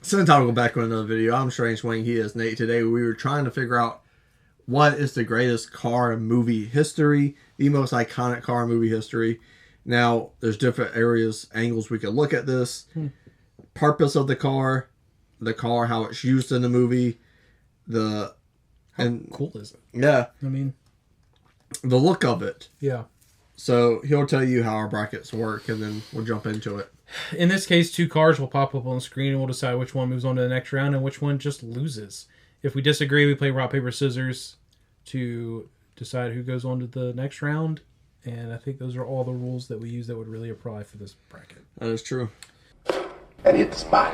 Sometime we'll go back on another video. I'm Strange Wang. He is Nate. Today we were trying to figure out what is the greatest car in movie history, the most iconic car in movie history. Now, there's different angles we could look at this. Purpose of the car, how it's used in the movie, how cool is it? Yeah. I mean, the look of it. Yeah. So he'll tell you how our brackets work, and then we'll jump into it. In this case, 2 cars will pop up on the screen, and we'll decide which one moves on to the next round and which one just loses. If we disagree, we play rock, paper, scissors to decide who goes on to the next round. And I think those are all the rules that we use that would really apply for this bracket. That is true. And hit the spot.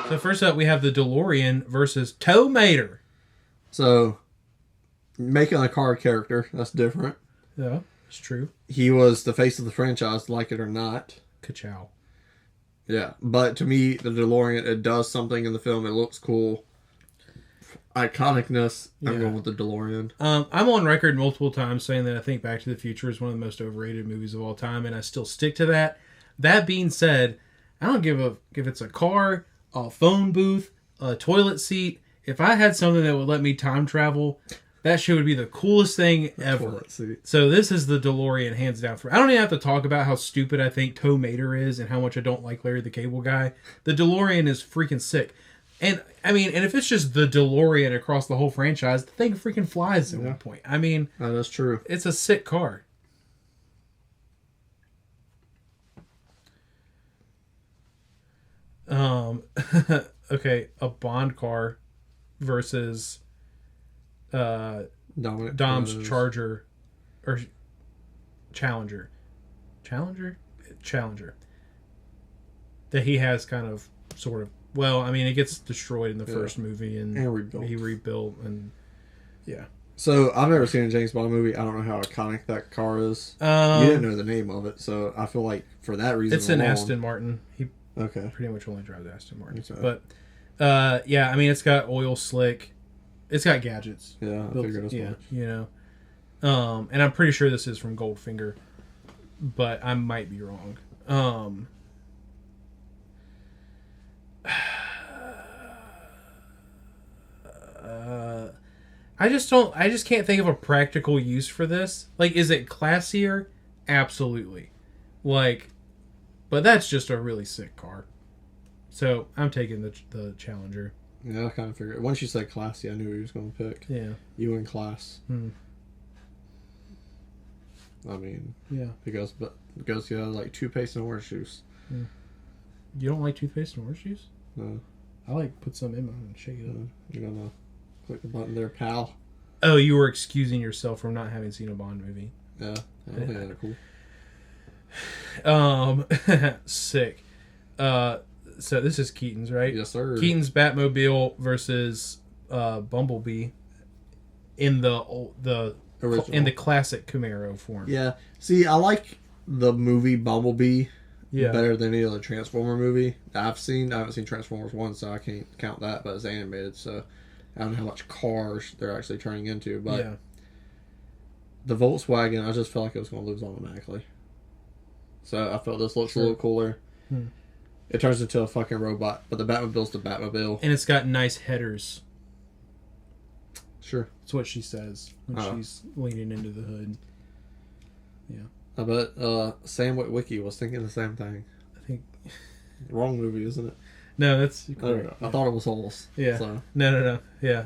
So first up, we have the DeLorean versus Tow Mater. So, making a car character, that's different. Yeah, it's true. He was the face of the franchise, like it or not. Ka-chow. Yeah, but to me, the DeLorean, it does something in the film. It looks cool. Iconicness, I'm going with the DeLorean. I'm on record multiple times saying that I think Back to the Future is one of the most overrated movies of all time, and I still stick to that. That being said, I don't give a if it's a car, a phone booth, a toilet seat. If I had something that would let me time travel, that shit would be the coolest thing ever. So this is the DeLorean, hands down. I don't even have to talk about how stupid I think Tow Mater is and how much I don't like Larry the Cable Guy. The DeLorean is freaking sick. And, I mean, and if it's just the DeLorean across the whole franchise, the thing freaking flies at one point. I mean... that's true. It's a sick car. Okay, a Bond car versus Dom's Charger or Challenger. Challenger. That he has kind of, sort of, well, I mean, it gets destroyed in the first movie and he rebuilt and yeah. So I've never seen a James Bond movie. I don't know how iconic that car is. You didn't know the name of it, so I feel like for that reason it's an Aston Martin. He pretty much only drives Aston Martin. Okay. But yeah, I mean, it's got oil slick. It's got gadgets. Yeah, I figured as much. You know. And I'm pretty sure this is from Goldfinger, but I might be wrong. I just can't think of a practical use for this. Like, is it classier? Absolutely. Like, but that's just a really sick car. So I'm taking the Challenger. Yeah, I kind of figured. Once you said classy, I knew who he was going to pick. Yeah. You in class. I mean, yeah. It goes together like toothpaste and orange juice. You don't like toothpaste and orange juice? No. I like put some in mine and shake it up. You're going to click the button there, pal. Oh, you were excusing yourself from not having seen a Bond movie. Yeah. I think they're cool. Sick. So this is Keaton's, right? Yes, sir. Keaton's Batmobile versus Bumblebee in the original. In the classic Camaro form. Yeah. See, I like the movie Bumblebee better than any other Transformer movie I've seen. I haven't seen Transformers 1, so I can't count that, but it's animated, so I don't know how much cars they're actually turning into. But the Volkswagen, I just felt like it was going to lose automatically. So I felt this looks a little cooler. It turns into a fucking robot, but the Batmobile's the Batmobile. And it's got nice headers. Sure. That's what she says when she's leaning into the hood. Yeah. I bet Sam Witwicky was thinking the same thing. I think... Wrong movie, isn't it? No, that's... I don't know. I thought it was Holes. Yeah. So. No. Yeah.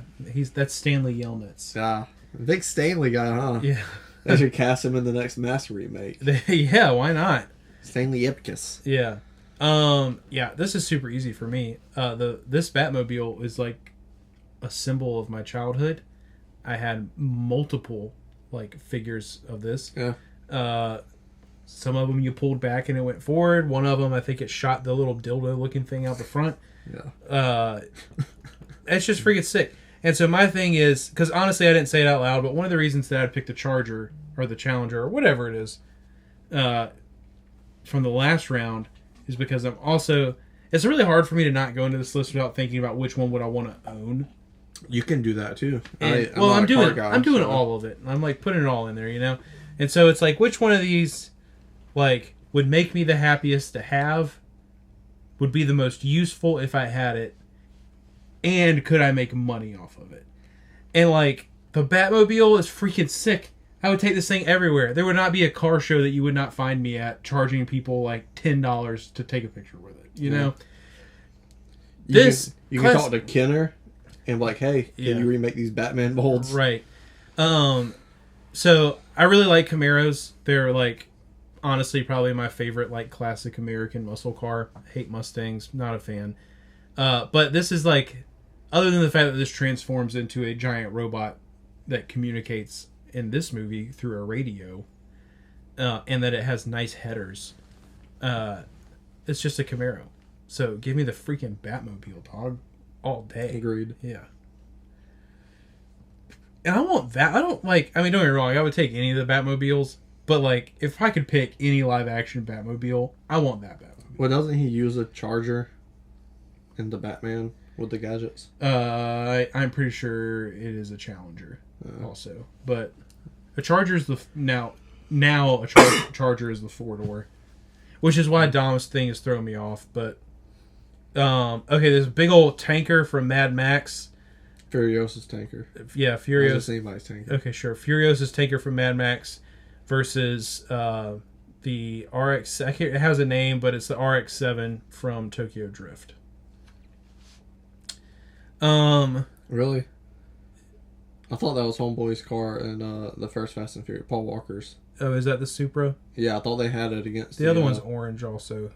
That's Stanley Yelnats. Yeah. Big Stanley guy, huh? Yeah. They should cast him in the next Mass remake. Yeah, why not? Stanley Ipkiss. Yeah. Yeah, this is super easy for me. This Batmobile is like a symbol of my childhood. I had multiple like figures of this. Yeah. Some of them you pulled back and it went forward. One of them, I think it shot the little dildo looking thing out the front. Yeah. It's just freaking sick. And so my thing is, because honestly I didn't say it out loud, but one of the reasons that I'd pick the Charger or the Challenger or whatever it is from the last round is because I'm also... It's really hard for me to not go into this list without thinking about which one would I want to own. You can do that too. I'm doing all of it. I'm like putting it all in there, you know? And so it's like, which one of these like, would make me the happiest to have, would be the most useful if I had it, and could I make money off of it? And, like, the Batmobile is freaking sick. I would take this thing everywhere. There would not be a car show that you would not find me at charging people, like, $10 to take a picture with it, you know? You can talk to Kenner and be like, hey, can you remake these Batman molds? Right. So I really like Camaros. They're, like, honestly probably my favorite, like, classic American muscle car. I hate Mustangs. Not a fan. But this is, like, other than the fact that this transforms into a giant robot that communicates in this movie through a radio, and that it has nice headers, it's just a Camaro. So give me the freaking Batmobile, dog, all day. Agreed. Yeah. And I want that. I don't like. I mean, don't get me wrong. I would take any of the Batmobiles, but like, if I could pick any live action Batmobile, I want that Batmobile. Well, doesn't he use a charger in the Batman with the gadgets? I'm pretty sure it is a Challenger, also, but a Charger is the now a Charger is the 4-door, which is why Dom's thing is throwing me off. But okay, there's a big old tanker from Mad Max. Furiosa's tanker. Yeah, Furious. Anybody's tanker. Okay, sure. Furiosa's tanker from Mad Max versus the RX. It has a name, but it's the RX-7 from Tokyo Drift. Really? I thought that was Homeboy's car in the first Fast and Furious. Paul Walker's. Oh, is that the Supra? Yeah, I thought they had it against the other one's orange also.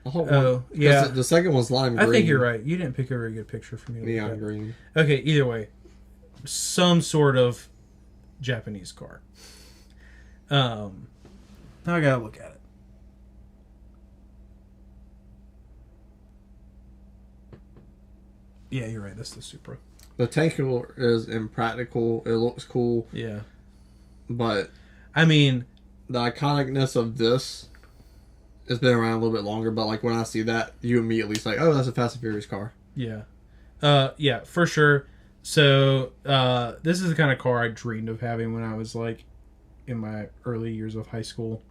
Yeah. The second one's lime green. I think you're right. You didn't pick a very good picture for me. Neon green. Okay, either way, some sort of Japanese car. Now I gotta look at it. Yeah, you're right. That's the Supra. The tanker is impractical. It looks cool. Yeah. But I mean, the iconicness of this has been around a little bit longer, but like when I see that, you immediately say, oh, that's a Fast and Furious car. Yeah. Yeah, for sure. So, this is the kind of car I dreamed of having when I was like in my early years of high school.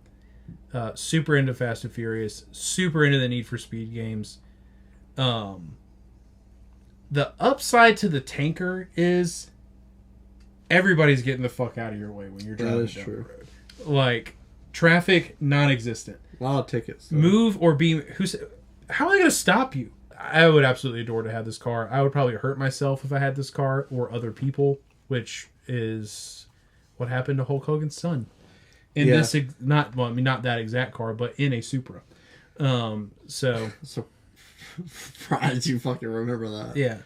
Super into Fast and Furious, super into the Need for Speed games. The upside to the tanker is everybody's getting the fuck out of your way when you're driving down the road. Like, traffic, non-existent. A lot of tickets. Though. Move or be... How am I going to stop you? I would absolutely adore to have this car. I would probably hurt myself if I had this car, or other people, which is what happened to Hulk Hogan's son. In this... not that exact car, but in a Supra. So surprised you fucking remember that. Yeah.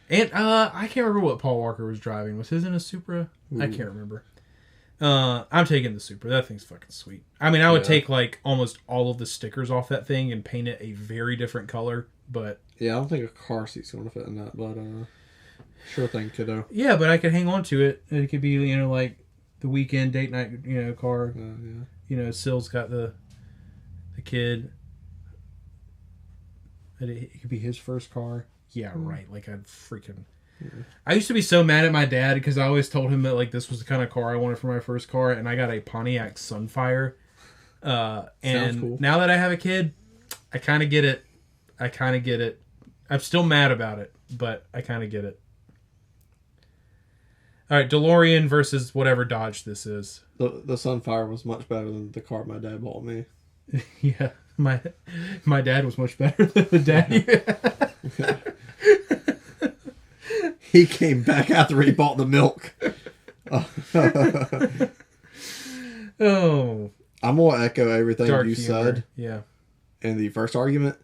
And I can't remember what Paul Walker was driving. Was his in a Supra? Ooh. I can't remember. I'm taking the Supra. That thing's fucking sweet. I mean, I would take like almost all of the stickers off that thing and paint it a very different color, but... Yeah, I don't think a car seat's going to fit in that, but sure thing, kiddo. Yeah, but I could hang on to it. It could be, you know, like the weekend date night, you know, car. Yeah. You know, Sill's got the kid. It could be his first car. Yeah, right. Like, I'd freaking... Mm-hmm. I used to be so mad at my dad because I always told him that, like, this was the kind of car I wanted for my first car, and I got a Pontiac Sunfire. And cool. Now that I have a kid, I kind of get it. I'm still mad about it, but I kind of get it. All right, DeLorean versus whatever Dodge this is. The Sunfire was much better than the car my dad bought me. Yeah, my dad was much better than the daddy. He came back after he bought the milk. Oh. I'm going to echo everything Dark you humor. said. Yeah. In the first argument,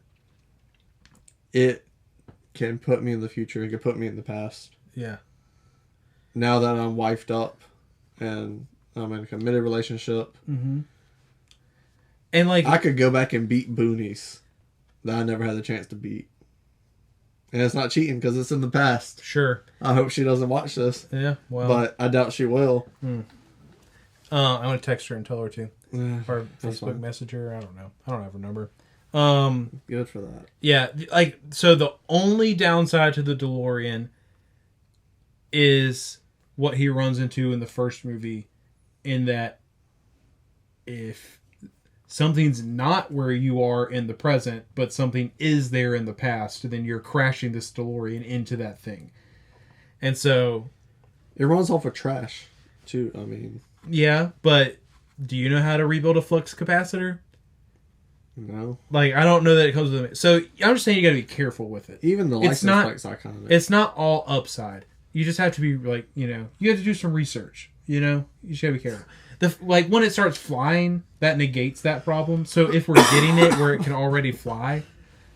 it can put me in the future. It can put me in the past. Yeah. Now that I'm wifed up and I'm in a committed relationship, and like I could go back and beat boonies that I never had the chance to beat. And it's not cheating because it's in the past. Sure. I hope she doesn't watch this. Yeah, well. But I doubt she will. I'm going to text her and tell her to. Yeah, or Facebook Messenger. I don't know. I don't have her number. Good for that. Yeah, like, so the only downside to the DeLorean is what he runs into in the first movie, in that if something's not where you are in the present, but something is there in the past, and then you're crashing this DeLorean into that thing. And so... It runs off of trash, too. I mean... Yeah, but do you know how to rebuild a flux capacitor? No. Like, I don't know that it comes with it. So, I'm just saying you gotta be careful with it. Even the license plate's iconic. It's not all upside. You just have to be, like, you have to do some research, You just gotta be careful. When it starts flying, that negates that problem. So if we're getting it where it can already fly,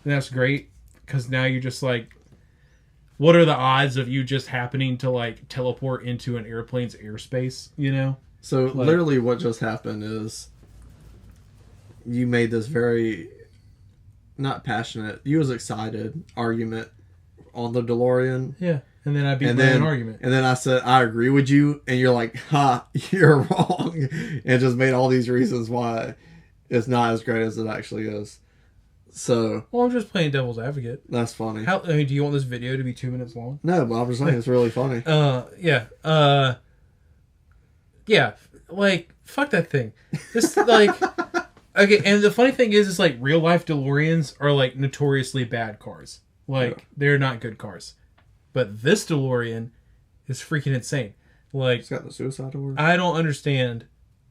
then that's great. Because now you're just like, what are the odds of you just happening to like teleport into an airplane's airspace? So literally, what just happened is you made this very not passionate. You was excited argument on the DeLorean. Yeah. And then I beat an argument. And then I said, I agree with you. And you're like, ha, you're wrong. And just made all these reasons why it's not as great as it actually is. So. Well, I'm just playing devil's advocate. That's funny. Do you want this video to be 2 minutes long? No, but I'm just saying it's really funny. Yeah. Yeah. Like, fuck that thing. This, like. Okay, and the funny thing is like, real life DeLoreans are, like, notoriously bad cars. Like, they're not good cars. But this DeLorean is freaking insane. Like, it's got the suicide doors. I don't understand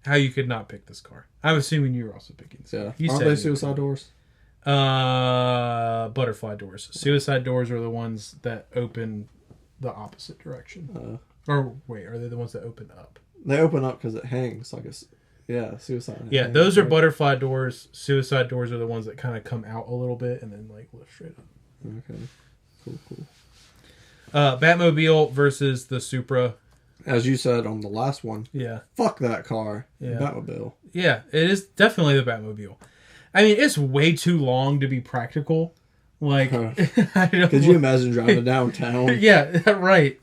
how you could not pick this car. I'm assuming you were also picking this car. Aren't they suicide doors? Butterfly doors. Suicide doors are the ones that open the opposite direction. Or wait, are they the ones that open up? They open up because it hangs like suicide. Yeah, those are butterfly doors. Suicide doors are the ones that kind of come out a little bit and then like lift straight up. Okay, cool. Batmobile versus the Supra. As you said on the last one. Yeah. Fuck that car. Yeah. Batmobile. Yeah, it is definitely the Batmobile. I mean, it's way too long to be practical. Like, could you imagine driving downtown? Yeah, right.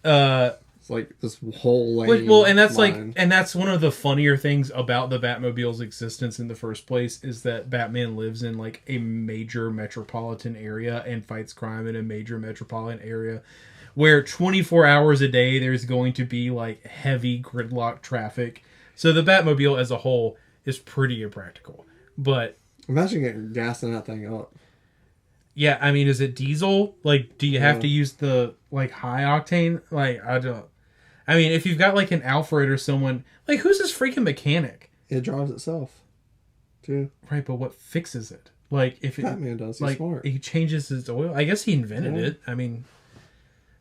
It's like this whole lane. Well, and that's and that's one of the funnier things about the Batmobile's existence in the first place is that Batman lives in like a major metropolitan area and fights crime in a major metropolitan area where 24 hours a day there's going to be like heavy gridlock traffic. So the Batmobile as a whole is pretty impractical. But imagine getting gas in that thing up. Yeah, I mean, is it diesel? Like, do you have to use the like high octane? Like, I don't. I mean, if you've got like an Alfred or someone like who's this freaking mechanic? It drives itself, too. Right, but what fixes it? Like if Batman does. He's like smart. He changes his oil. I guess he invented it. I mean,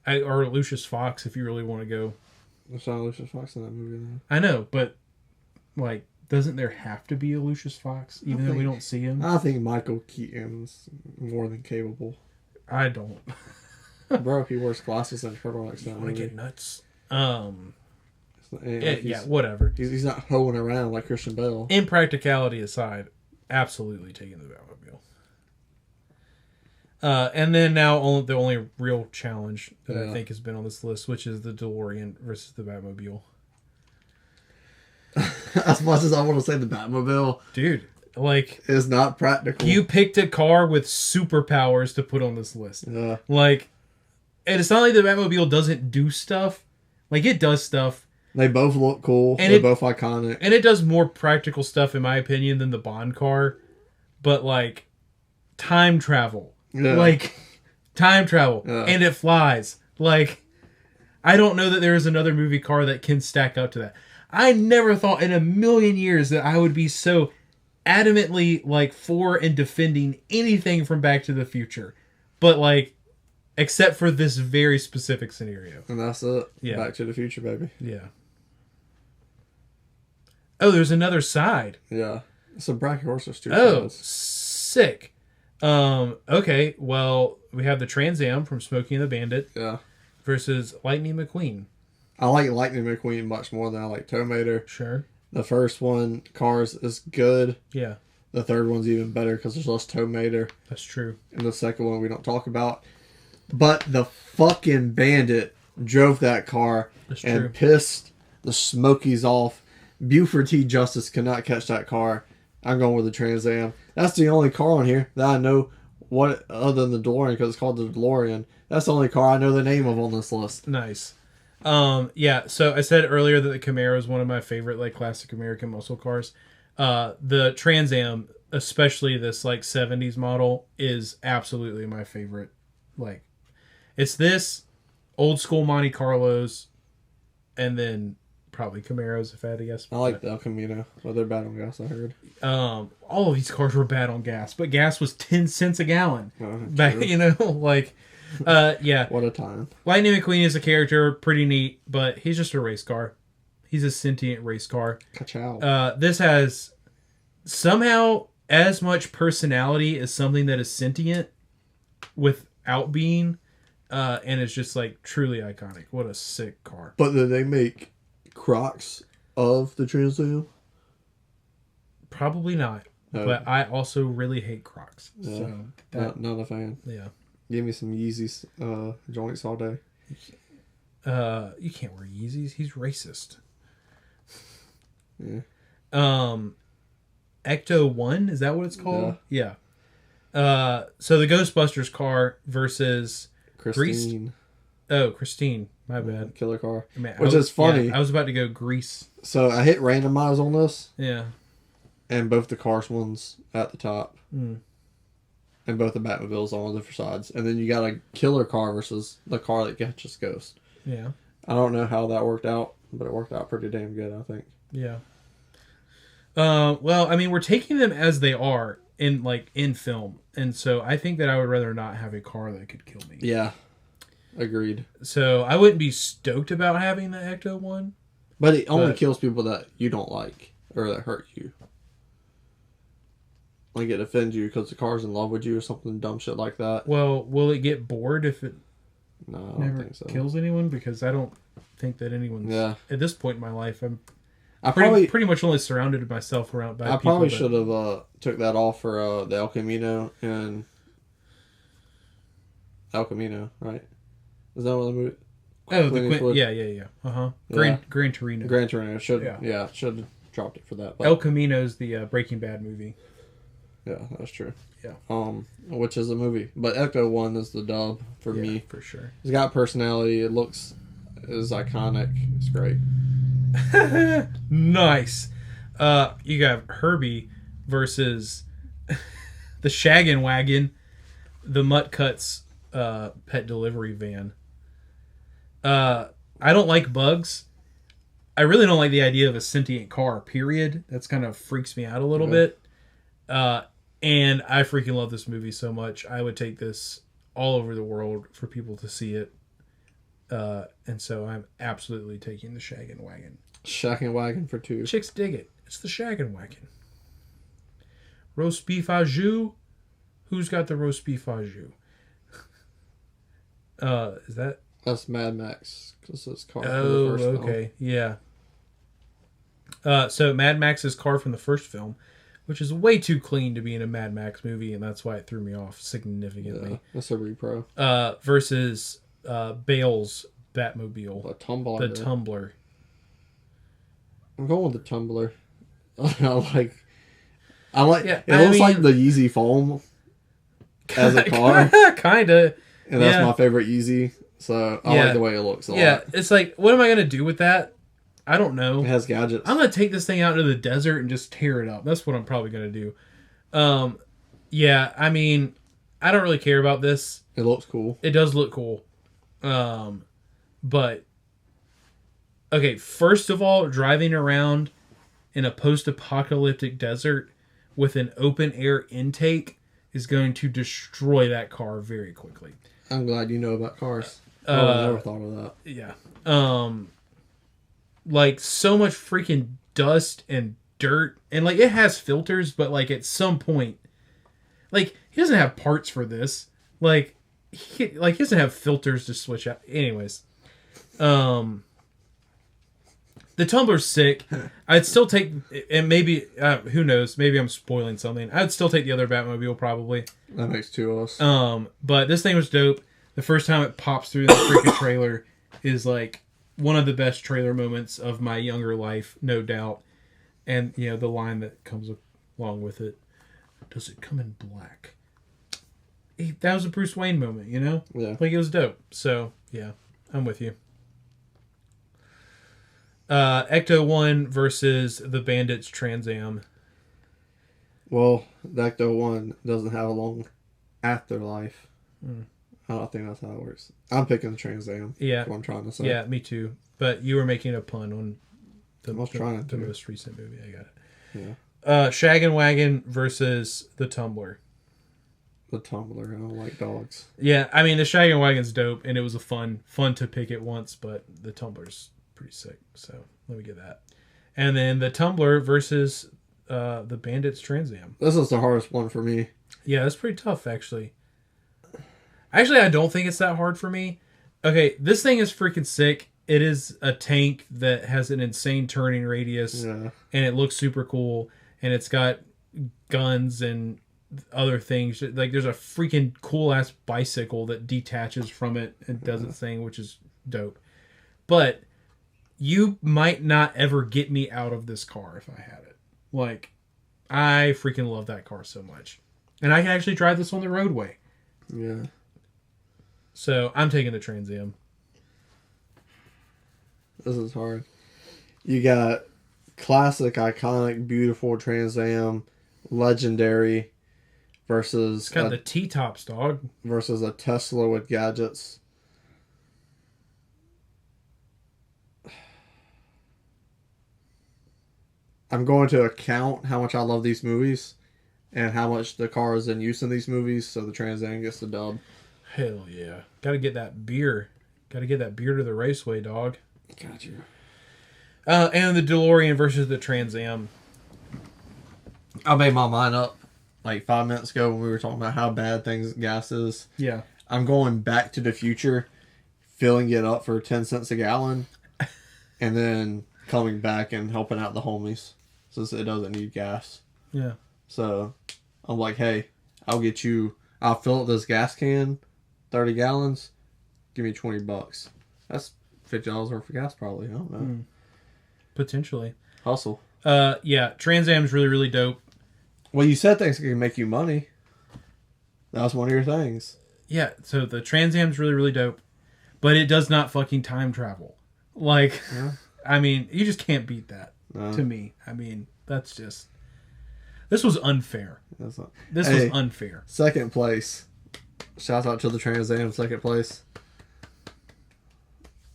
or Lucius Fox, if you really want to go. There's not Lucius Fox in that movie, though. I know, but like, doesn't there have to be a Lucius Fox, even though we don't see him? I think Michael Keaton's more than capable. I don't. Bro, he wears glasses and turtlenecks now. I want to get nuts. Whatever. He's not hoeing around like Christian Bale. Impracticality aside, absolutely taking the Batmobile. And then now the only real challenge that I think has been on this list, which is the DeLorean versus the Batmobile. As much as I want to say the Batmobile, dude, like, is not practical. You picked a car with superpowers to put on this list. Yeah. Like, and it's not like the Batmobile doesn't do stuff. Like, it does stuff. They both look cool. And they're both iconic. And it does more practical stuff, in my opinion, than the Bond car. But, like, time travel. Yeah. Like, time travel. Yeah. And it flies. Like, I don't know that there is another movie car that can stack up to that. I never thought in a million years that I would be so adamantly, like, for and defending anything from Back to the Future. But, like, except for this very specific scenario. And that's it. Yeah. Back to the Future, baby. Yeah. Oh, there's another side. Yeah. Some bracket horses, too. Oh, sick. Okay, well, we have the Trans Am from Smokey and the Bandit. Yeah. Versus Lightning McQueen. I like Lightning McQueen much more than I like Tow Mater. Sure. The first one, Cars, is good. Yeah. The third one's even better because there's less Tow Mater. That's true. And the second one we don't talk about. But the fucking Bandit drove that car and pissed the Smokies off. Buford T. Justice cannot catch that car. I'm going with the Trans Am. That's the only car on here that I know what other than the DeLorean, because it's called the DeLorean. That's the only car I know the name of on this list. Nice. Yeah, so I said earlier that the Camaro is one of my favorite, like, classic American muscle cars. The Trans Am, especially this like 70s model, is absolutely my favorite. Like, it's this, old school Monte Carlos, and then probably Camaros if I had to guess. I like the El Camino, but they're bad on gas, I heard. All of these cars were bad on gas, but gas was 10 cents a gallon. Back, True. you know, like, yeah. What a time. Lightning McQueen is a character, pretty neat, but he's just a race car. He's a sentient race car. Ka-chow. This has somehow as much personality as something that is sentient without being, and it's just like truly iconic. What a sick car. But did they make Crocs of the Trans Am? Probably not. No. But I also really hate Crocs. Yeah. So that, Not a fan. yeah. Give me some Yeezys joints all day. You can't wear Yeezys. He's racist. Yeah. Ecto 1, is that what it's called? Yeah. So the Ghostbusters car versus Christine. Christine. My bad. Killer car. Man, Which is funny. Yeah, I was about to go Grease. So I hit randomize on this. Yeah. And both the Cars ones at the top. Mm. And both the Batmobiles on different sides. And then you got a killer car versus the car that catches Ghost. Yeah. I don't know how that worked out, but it worked out pretty damn good, I think. Yeah. Well, I mean, we're taking them as they are in film. And so I think that I would rather not have a car that could kill me. Yeah. Agreed. So I wouldn't be stoked about having the Ecto 1. But it only kills people that you don't like or that hurt you. Like it offends you because the car's in love with you or something dumb shit like that. Well, will it get bored if it No, I don't never think so. kills anyone? Because I don't think that anyone's... Yeah. At this point in my life, I'm I pretty much only surrounded myself around by I people probably that... should have took that off for the El Camino and... El Camino, right? Is that what the movie... Oh, Clint the Eastwood? Yeah. Uh-huh. Yeah. Gran Torino. Gran Torino. Should Yeah. have dropped it for that. But, El Camino's the Breaking Bad movie. yeah, that's true. Yeah. Which is a movie. But Ecto 1 is the dub for me. For sure. It's got personality. It is iconic. It's great. Nice. You got Herbie versus the Shaggin' Wagon, the Mutt Cuts pet delivery van. I don't like bugs. I really don't like the idea of a sentient car, period. That's kind of freaks me out a little bit. And I freaking love this movie so much. I would take this all over the world for people to see it. And so I'm absolutely taking the Shaggin' Wagon. Shaggin' Wagon for 2. Chicks dig it. It's the Shaggin' Wagon. Roast beef au jus. Who's got the roast beef au jus? Is that... That's Mad Max. Because it's car from the Oh, first film. okay. Yeah. So Mad Max's car from the first film, which is way too clean to be in a Mad Max movie, and that's why it threw me off significantly. Yeah, that's a repro. Versus Bale's Batmobile. The Tumbler. The Tumbler. I'm going with the Tumbler. I like. Yeah, it looks like the Yeezy foam as a car, Kinda. and that's my favorite Yeezy. So I like the way it looks a lot. It's like, what am I gonna do with that? I don't know. It has gadgets. I'm gonna take this thing out into the desert and just tear it up. That's what I'm probably gonna do. Yeah, I mean, I don't really care about this. It looks cool. It does look cool. But okay, first of all, driving around in a post-apocalyptic desert with an open air intake is going to destroy that car very quickly. I'm glad you know about cars. I never thought of that. Yeah. Like so much freaking dust and dirt, and like it has filters, but like at some point, like he doesn't have parts for this. Like he doesn't have filters to switch out. Anyways, the Tumbler's sick. I'd still take, and maybe who knows? Maybe I'm spoiling something. I'd still take the other Batmobile probably. That makes 2 of us. But this thing was dope. The first time it pops through the freaking trailer is like one of the best trailer moments of my younger life, no doubt. And you know the line that comes along with it: "Does it come in black?" That was a Bruce Wayne moment, you know. Yeah, like it was dope. So yeah, I'm with you. Ecto 1 versus the Bandits Trans Am. Well, the Ecto 1 doesn't have a long afterlife. I don't think that's how it works. I'm picking the Trans Am. Yeah. That's what I'm trying to say. Yeah, me too. But you were making a pun on the most recent movie. I got it. Yeah. Shag and Wagon versus the Tumbler. The Tumbler. I don't like dogs. Yeah, I mean, the Shag and Wagon's dope, and it was fun to pick it once, but the Tumbler's pretty sick, so let me get that. And then the Tumbler versus the Bandit's Trans Am. This is the hardest one for me. Yeah, that's pretty tough, actually. Actually, I don't think it's that hard for me. Okay, this thing is freaking sick. It is a tank that has an insane turning radius, and it looks super cool, and it's got guns and other things. Like, there's a freaking cool-ass bicycle that detaches from it and does its thing, which is dope. But you might not ever get me out of this car if I had it. Like, I freaking love that car so much. And I can actually drive this on the roadway. Yeah. So, I'm taking the Trans Am. This is hard. You got classic, iconic, beautiful Trans Am, legendary, versus... It's got the T-tops, dog. Versus a Tesla with gadgets. I'm going to account how much I love these movies and how much the car is in use in these movies, so the Trans Am gets the dub. Hell yeah. Gotta get that beer. Gotta get that beer to the raceway, dog. Got you. And the DeLorean versus the Trans Am. I made my mind up like 5 minutes ago when we were talking about how bad gas is. Yeah. I'm going back to the future, filling it up for 10 cents a gallon, and then coming back and helping out the homies since it doesn't need gas. Yeah. So I'm like, hey, I'll fill up this gas can, 30 gallons, give me $20. That's $50 worth of gas probably. I don't know. Potentially. Hustle. Yeah, Trans Am's really, really dope. Well, you said things can make you money. That was one of your things. Yeah, so the Trans Am's really, really dope. But it does not fucking time travel. Like, I mean, you just can't beat that to me. I mean, that's just... This was unfair. This was unfair. Second place. Shout out to the Trans Am, second place.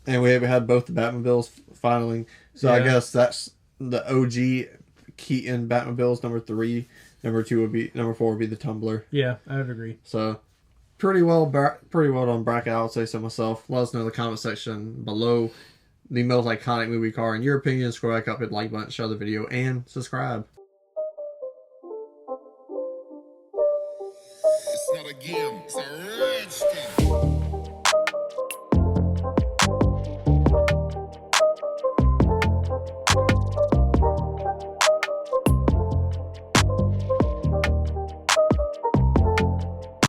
And we had both the Batmobiles finally. So I guess that's the OG Keaton Batmobiles, number 3. Number 4 would be the Tumbler. Yeah, I would agree. So pretty well done bracket, I would say so myself. Let us know in the comment section below the most iconic movie car in your opinion. Scroll back up, hit the like button, share the video, and subscribe. It's not a game. It's a